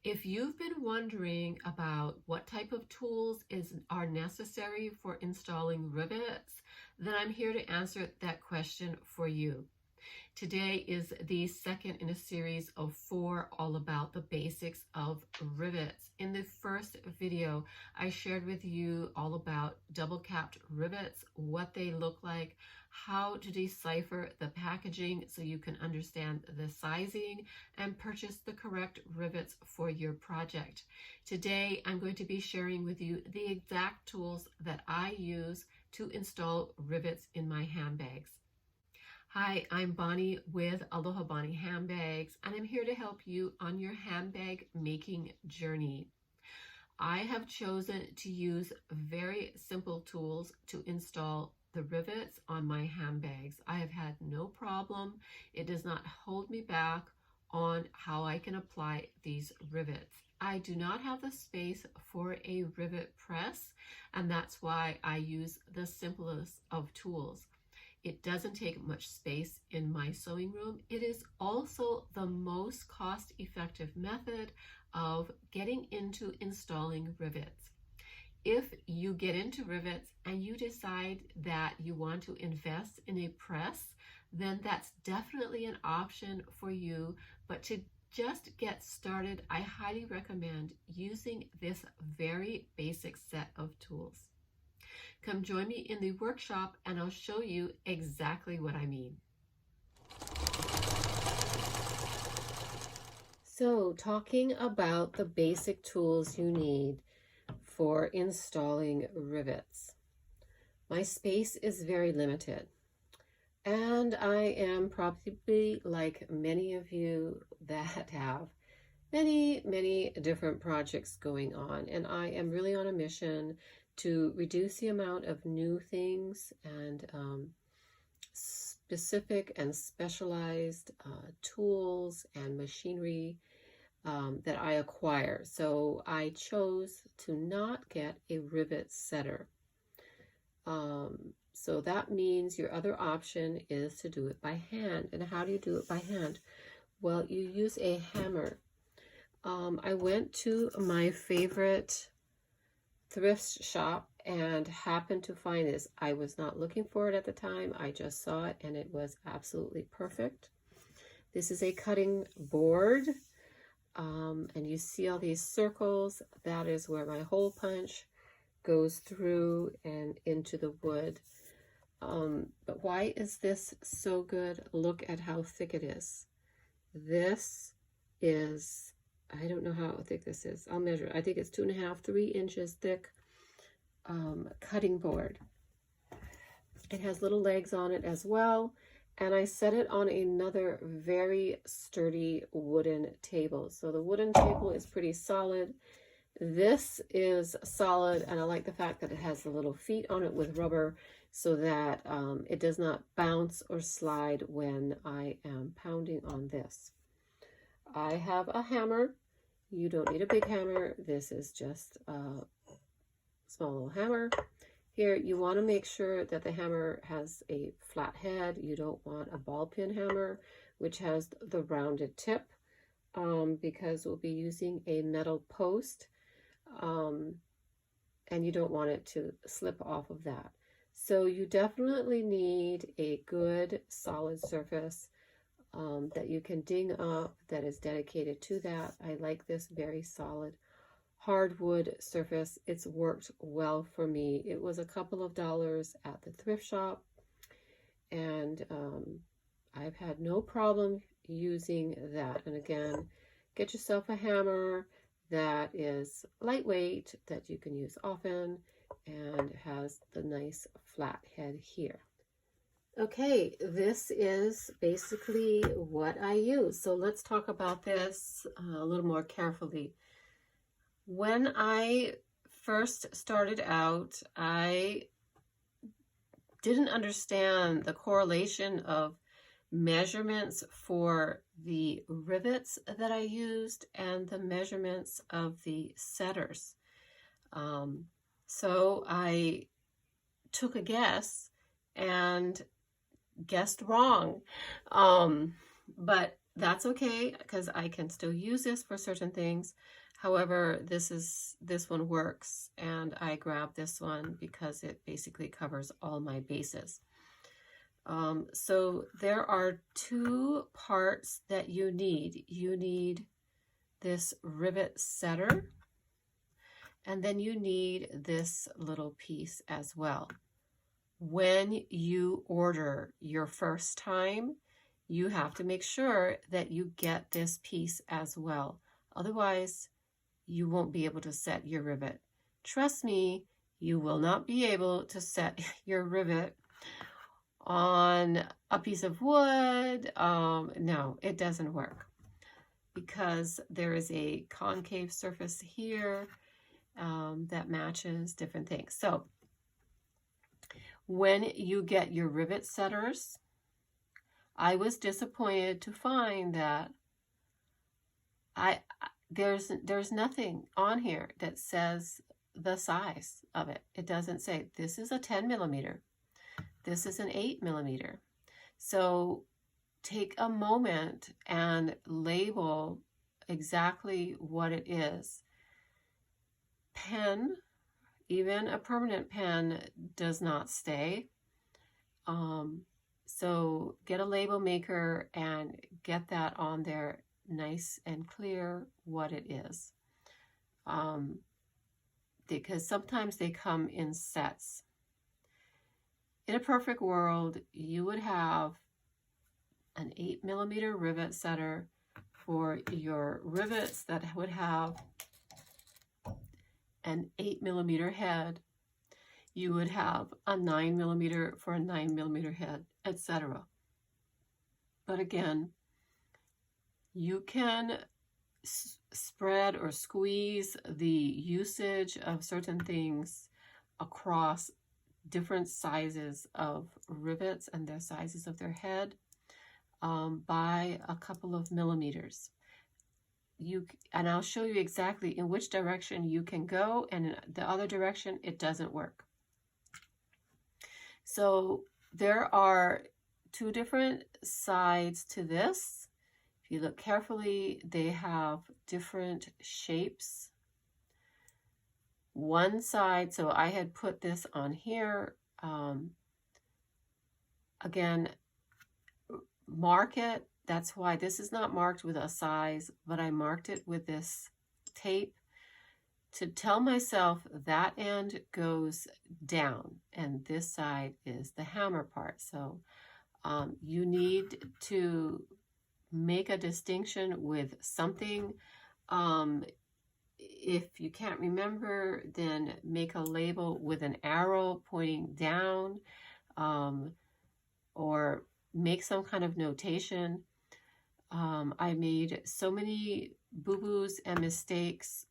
If you've been wondering about what type of tools are necessary for installing rivets, then I'm here to answer that question for you. Today is the second in a series of 4 all about the basics of rivets. In the first video, I shared with you all about double capped rivets, what they look like, how to decipher the packaging so you can understand the sizing and purchase the correct rivets for your project. Today, I'm going to be sharing with you the exact tools that I use to install rivets in my handbags. Hi, I'm Bonnie with Aloha Bonnie Handbags, and I'm here to help you on your handbag making journey. I have chosen to use very simple tools to install the rivets on my handbags. I have had no problem. It does not hold me back on how I can apply these rivets. I do not have the space for a rivet press, and that's why I use the simplest of tools. It doesn't take much space in my sewing room. It is also the most cost-effective method of getting into installing rivets. If you get into rivets and you decide that you want to invest in a press, then that's definitely an option for you. But to just get started, I highly recommend using this very basic set of tools. Come join me in the workshop and I'll show you exactly what I mean. So, talking about the basic tools you need for installing rivets. My space is very limited, and I am probably like many of you that have many different projects going on, and I am really on a mission to reduce the amount of new things and specific and specialized tools and machinery that I acquire. So I chose to not get a Rivet Setter. So that means your other option is to do it by hand. And how do you do it by hand? Well, you use a hammer. I went to my favorite thrift shop and happened to find this. I was not looking for it at the time. I just saw it and it was absolutely perfect. This is a cutting board, and you see all these circles. That is where my hole punch goes through and into the wood. But why is this so good? Look at how thick it is. This is, I don't know how thick this is. I'll measure it. I think it's 2.5, 3 inches thick cutting board. It has little legs on it as well. And I set it on another very sturdy wooden table. So the wooden table is pretty solid. This is solid, and I like the fact that it has the little feet on it with rubber so that it does not bounce or slide when I am pounding on this. I have a hammer. You don't need a big hammer. This is just a small little hammer. Here, you want to make sure that the hammer has a flat head. You don't want a ball peen hammer, which has the rounded tip, because we'll be using a metal post, and you don't want it to slip off of that. So you definitely need a good solid surface that you can ding up that is dedicated to that. I like this very solid hardwood surface. It's worked well for me. It was a couple of dollars at the thrift shop, and I've had no problem using that. And again, get yourself a hammer that is lightweight, that you can use often, and has the nice flat head here. Okay, this is basically what I use. So let's talk about this a little more carefully. When I first started out, I didn't understand the correlation of measurements for the rivets that I used and the measurements of the setters. So I took a guess and guessed wrong. But that's okay because I can still use this for certain things. However, this one works, and I grabbed this one because it basically covers all my bases. So there are two parts that you need. You need this Rivet Setter, and then you need this little piece as well. When you order your first time, you have to make sure that you get this piece as well. Otherwise, you won't be able to set your rivet. Trust me, you will not be able to set your rivet on a piece of wood. No, it doesn't work because there is a concave surface here that matches different things. So when you get your rivet setters, I was disappointed to find that there's nothing on here that says the size of it. It doesn't say this is a 10 millimeter. This is an 8 millimeter. So take a moment and label exactly what it is. Pen, even a permanent pen, does not stay. So get a label maker and get that on there nice and clear what it is. Because sometimes they come in sets. In a perfect world, you would have an 8 millimeter rivet setter for your rivets that would have an 8 millimeter head. You would have a 9 millimeter for a 9 millimeter head, etc. But again, you can spread or squeeze the usage of certain things across different sizes of rivets and their sizes of their head by a couple of millimeters. And I'll show you exactly in which direction you can go, and in the other direction it doesn't work. So there are two different sides to this. If you look carefully, they have different shapes. One side, so I had put this on here. Again, mark it. That's why this is not marked with a size, but I marked it with this tape to tell myself that end goes down and this side is the hammer part. So you need to make a distinction with something. If you can't remember, then make a label with an arrow pointing down, or make some kind of notation. I made so many boo-boos and mistakes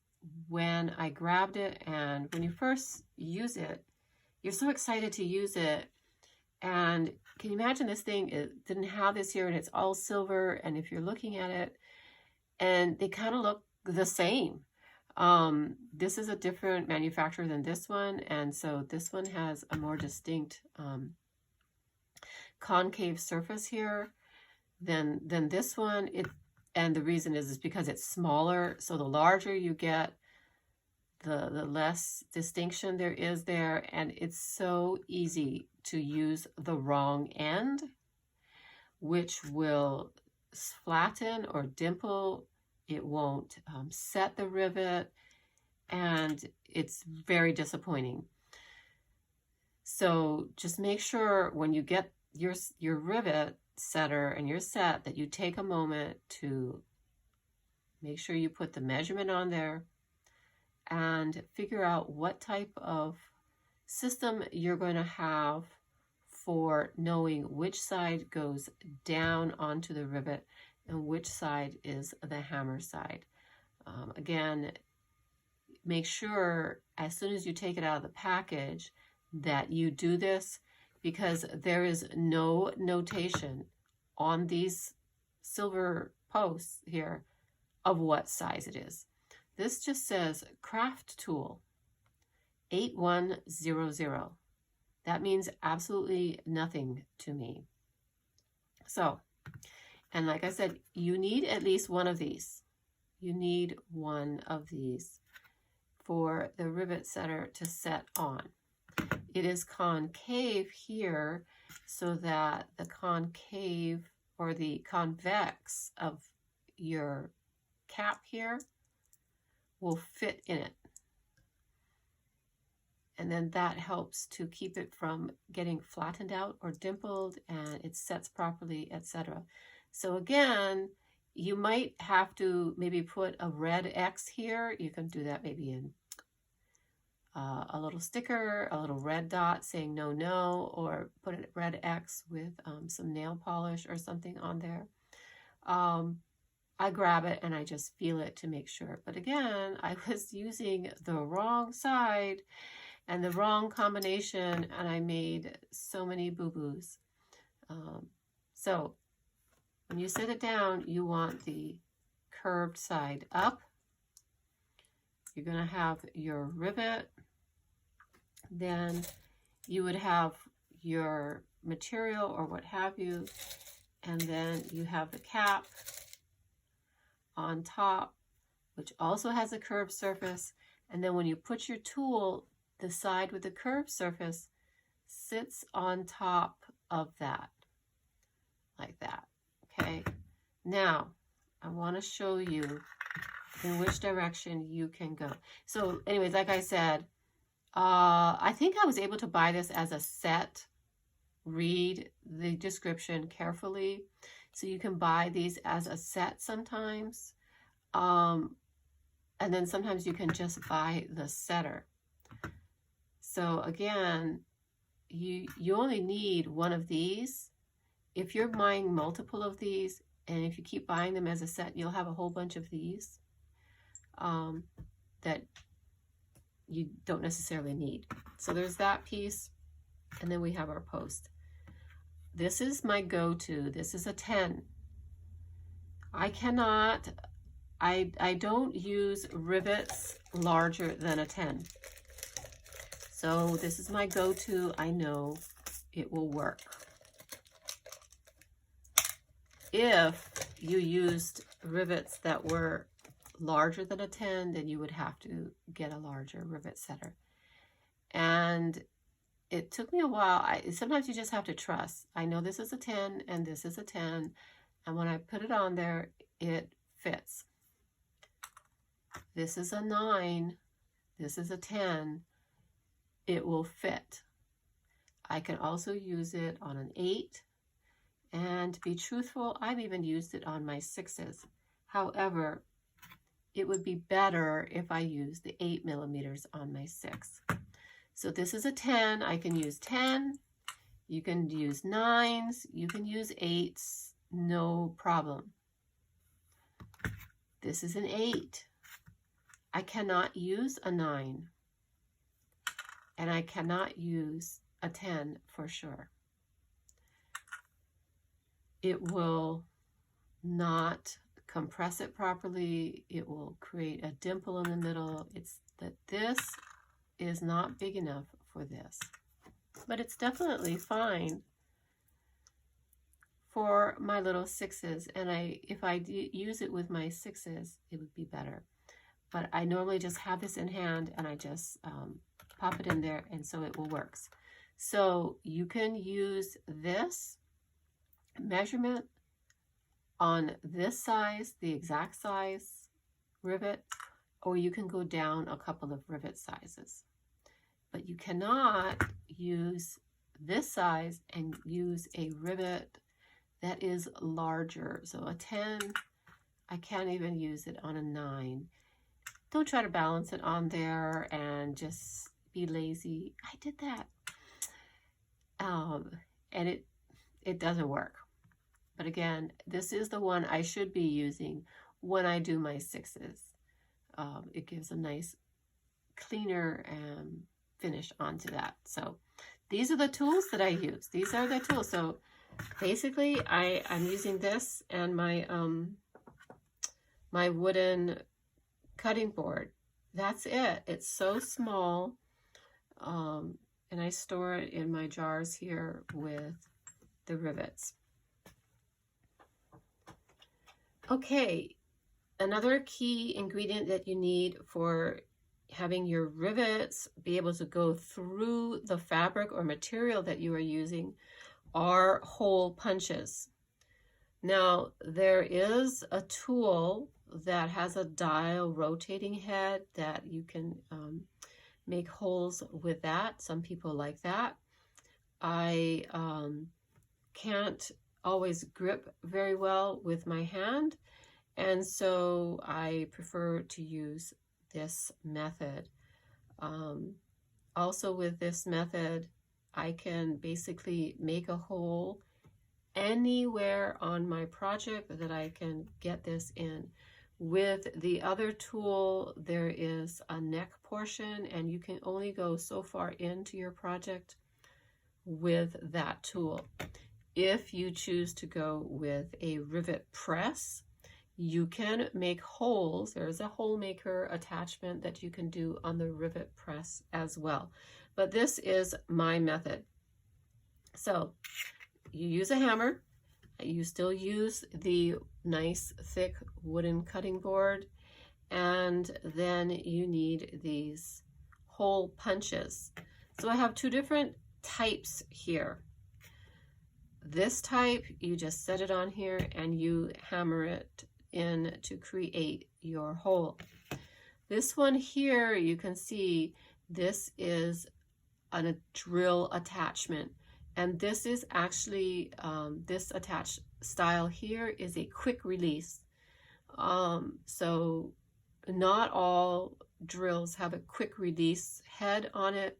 when I grabbed it, and when you first use it, you're so excited to use it. And can you imagine this thing? It didn't have this here, and it's all silver. And if you're looking at it, and they kind of look the same. This is a different manufacturer than this one, and so this one has a more distinct concave surface here than this one. And the reason is because it's smaller. So the larger you get, the less distinction there is there, and it's so easy to use the wrong end, which will flatten or dimple. It won't set the rivet, and it's very disappointing. So just make sure when you get your rivet setter and your set that you take a moment to make sure you put the measurement on there and figure out what type of system you're going to have for knowing which side goes down onto the rivet and which side is the hammer side. Again, make sure as soon as you take it out of the package that you do this, because there is no notation on these silver posts here of what size it is. This just says craft tool 8100. That means absolutely nothing to me. So, And like I said, you need at least one of these. You need one of these for the Rivet Setter to set on. It is concave here so that the concave or the convex of your cap here will fit in it. And then that helps to keep it from getting flattened out or dimpled, and it sets properly, etc. So again, you might have to maybe put a red X here. You can do that maybe in a little sticker, a little red dot saying no, no, or put a red X with some nail polish or something on there. I grab it and I just feel it to make sure. But again, I was using the wrong side and the wrong combination, and I made so many boo-boos. So when you set it down, you want the curved side up. You're going to have your rivet. Then you would have your material or what have you, and then you have the cap on top, which also has a curved surface. And then when you put your tool, the side with the curved surface sits on top of that, like that. Okay, now I want to show you in which direction you can go. So anyways, like I said, I think I was able to buy this as a set. Read the description carefully. So you can buy these as a set sometimes. And then sometimes you can just buy the setter. So again, you only need one of these. If you're buying multiple of these, and if you keep buying them as a set, you'll have a whole bunch of these that you don't necessarily need. So there's that piece, and then we have our post. This is my go-to. This is a 10. I don't use rivets larger than a 10. So this is my go-to. I know it will work. If you used rivets that were larger than a 10, then you would have to get a larger rivet setter. And it took me a while. Sometimes you just have to trust. I know this is a 10 and this is a 10. And when I put it on there, it fits. This is a 9. This is a 10. It will fit. I can also use it on an 8. And to be truthful, I've even used it on my 6s. However, it would be better if I use the 8 millimeters on my 6. So this is a 10. I can use 10. You can use 9s. You can use 8s. No problem. This is an 8. I cannot use a 9. And I cannot use a 10 for sure. It will not compress it properly. It will create a dimple in the middle. It's that this is not big enough for this, but it's definitely fine for my little 6s. And if I use it with my 6s, it would be better. But I normally just have this in hand and I just pop it in there, and so it will work. So you can use this measurement on this size, the exact size rivet, or you can go down a couple of rivet sizes. But you cannot use this size and use a rivet that is larger. So a 10, I can't even use it on a 9. Don't try to balance it on there and just be lazy. I did that. And it doesn't work. But again, this is the one I should be using when I do my 6s. It gives a nice cleaner finish onto that. So these are the tools that I use. These are the tools. So basically I'm using this and my my wooden cutting board. That's it. It's so small. And I store it in my jars here with the rivets. Okay, another key ingredient that you need for having your rivets be able to go through the fabric or material that you are using are hole punches. Now, there is a tool that has a dial rotating head that you can make holes with that. Some people like that. I can't always grip very well with my hand, and so I prefer to use this method. Also with this method, I can basically make a hole anywhere on my project that I can get this in. With the other tool, there is a neck portion, and you can only go so far into your project with that tool. If you choose to go with a rivet press, you can make holes. There's a hole maker attachment that you can do on the rivet press as well. But this is my method. So you use a hammer. You still use the nice thick wooden cutting board, and then you need these hole punches. So I have two different types here. This type, you just set it on here and you hammer it in to create your hole. This one here, you can see this is a drill attachment, and this is actually this attached style here is a quick release. So not all drills have a quick release head on it.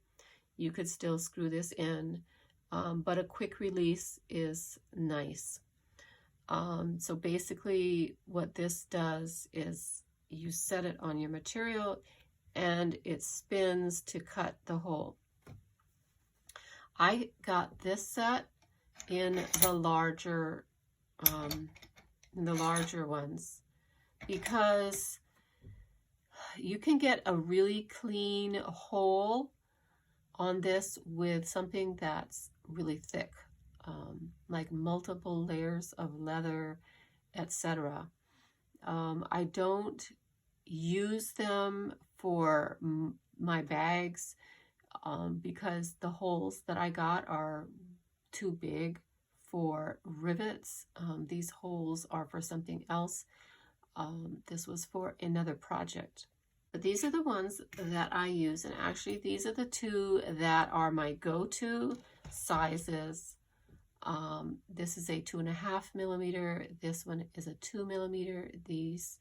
You could still screw this in, but a quick release is nice. So basically what this does is you set it on your material and it spins to cut the hole. I got this set in the larger ones because you can get a really clean hole on this with something that's really thick, like multiple layers of leather, etc. I don't use them for my bags because the holes that I got are too big for rivets. These holes are for something else. This was for another project. But these are the ones that I use, and actually these are the two that are my go-to sizes. This is a 2.5 millimeter. This one is a 2 millimeter. These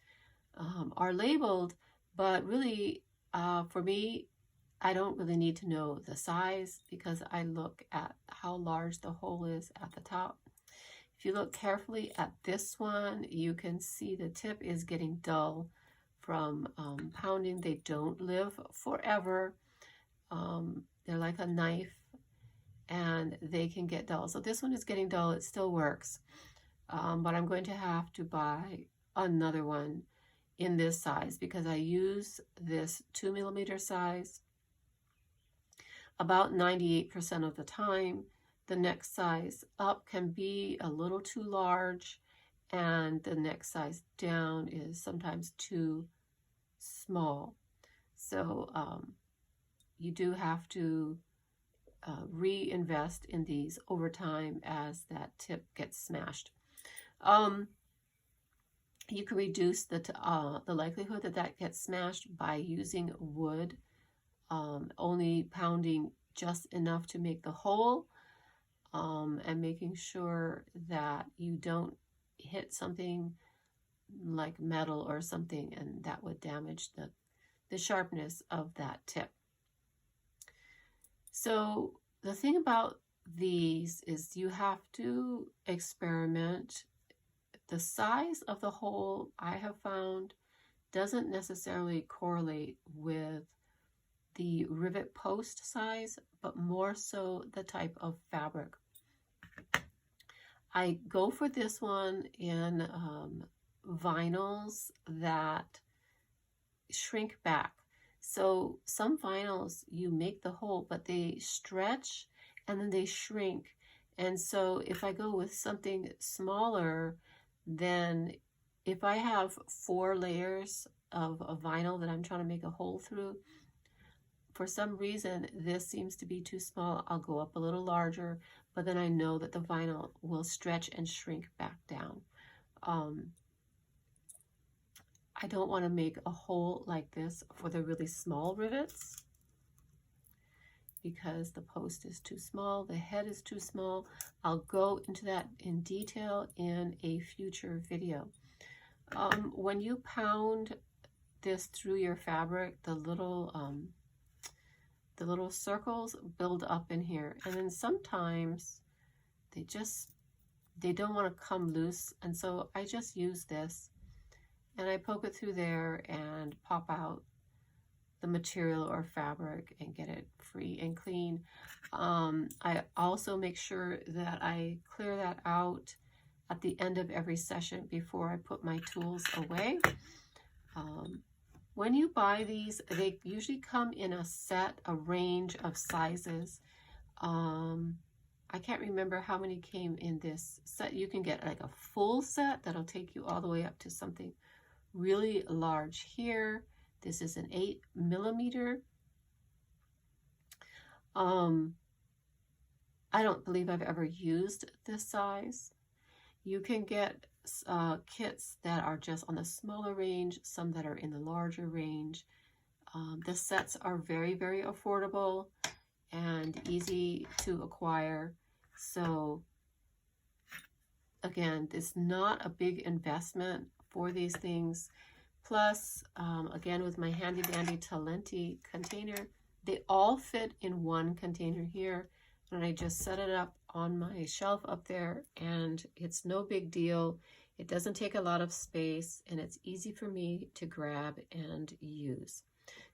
are labeled, but really for me, I don't really need to know the size because I look at how large the hole is at the top. If you look carefully at this one, you can see the tip is getting dull from pounding. They don't live forever. They're like a knife and they can get dull. So this one is getting dull. It still works, but I'm going to have to buy another one in this size because I use this 2 millimeter size about 98% of the time. The next size up can be a little too large, and the next size down is sometimes too small. So you do have to reinvest in these over time as that tip gets smashed. You can reduce the likelihood that that gets smashed by using wood, only pounding just enough to make the hole, and making sure that you don't hit something like metal or something, and that would damage the sharpness of that tip. So the thing about these is you have to experiment. The size of the hole, I have found, doesn't necessarily correlate with the rivet post size, but more so the type of fabric. I go for this one in vinyls that shrink back. So some vinyls, you make the hole, but they stretch and then they shrink. And so if I go with something smaller, then if I have 4 layers of vinyl that I'm trying to make a hole through, for some reason this seems to be too small, I'll go up a little larger, but then I know that the vinyl will stretch and shrink back down. I don't want to make a hole like this for the really small rivets because the post is too small, the head is too small. I'll go into that in detail in a future video. When you pound this through your fabric, the little circles build up in here, and then sometimes they don't want to come loose, and so I just use this and I poke it through there and pop out the material or fabric and get it free and clean. I also make sure that I clear that out at the end of every session before I put my tools away. When you buy these, they usually come in a set, a range of sizes. I can't remember how many came in this set. You can get like a full set that'll take you all the way up to something really large here. This is an 8mm. I don't believe I've ever used this size. You can get kits that are just on the smaller range, some that are in the larger range. The sets are very, very affordable and easy to acquire. So again, it's not a big investment for these things. Plus, again, with my handy dandy Talenti container, they all fit in one container here. And I just set it up on my shelf up there, and it's no big deal. It doesn't take a lot of space, and it's easy for me to grab and use.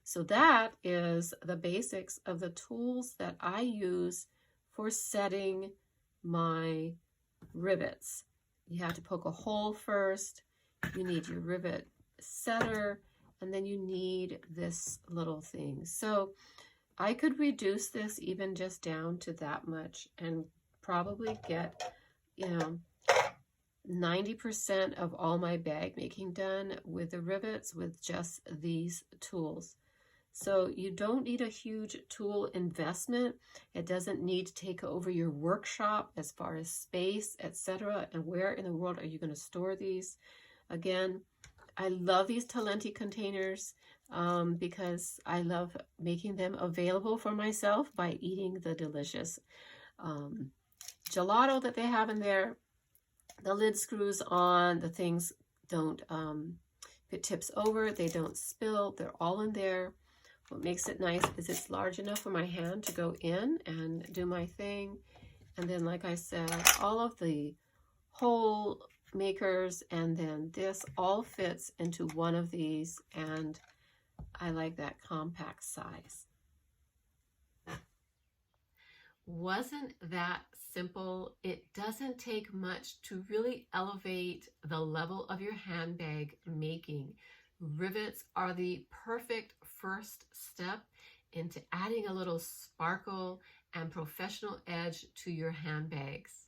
So that is the basics of the tools that I use for setting my rivets. You have to poke a hole first. You need your Rivet Setter, and then you need this little thing. So I could reduce this even just down to that much and probably get, 90% of all my bag making done with the rivets with just these tools. So you don't need a huge tool investment. It doesn't need to take over your workshop as far as space, etc. And where in the world are you going to store these? Again, I love these Talenti containers because I love making them available for myself by eating the delicious gelato that they have in there. The lid screws on, the things don't, if it tips over, they don't spill, they're all in there. What makes it nice is it's large enough for my hand to go in and do my thing. And then, like I said, all of the hole makers and then this all fits into one of these, and I like that compact size. Wasn't that simple? It doesn't take much to really elevate the level of your handbag making. Rivets are the perfect first step into adding a little sparkle and professional edge to your handbags.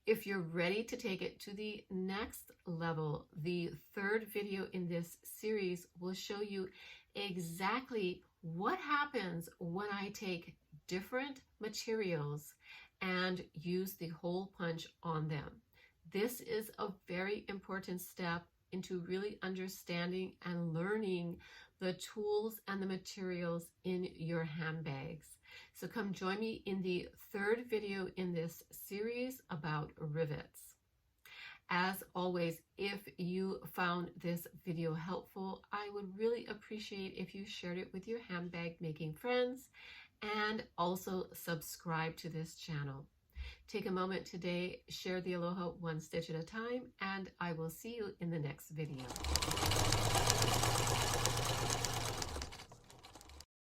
If you're ready to take it to the next level, the third video in this series will show you exactly what happens when I take different materials and use the hole punch on them. This is a very important step into really understanding and learning the tools and the materials in your handbags. So come join me in the third video in this series about rivets. As always, if you found this video helpful, I would really appreciate if you shared it with your handbag making friends and also subscribe to this channel. Take a moment today, share the Aloha one stitch at a time, and I will see you in the next video.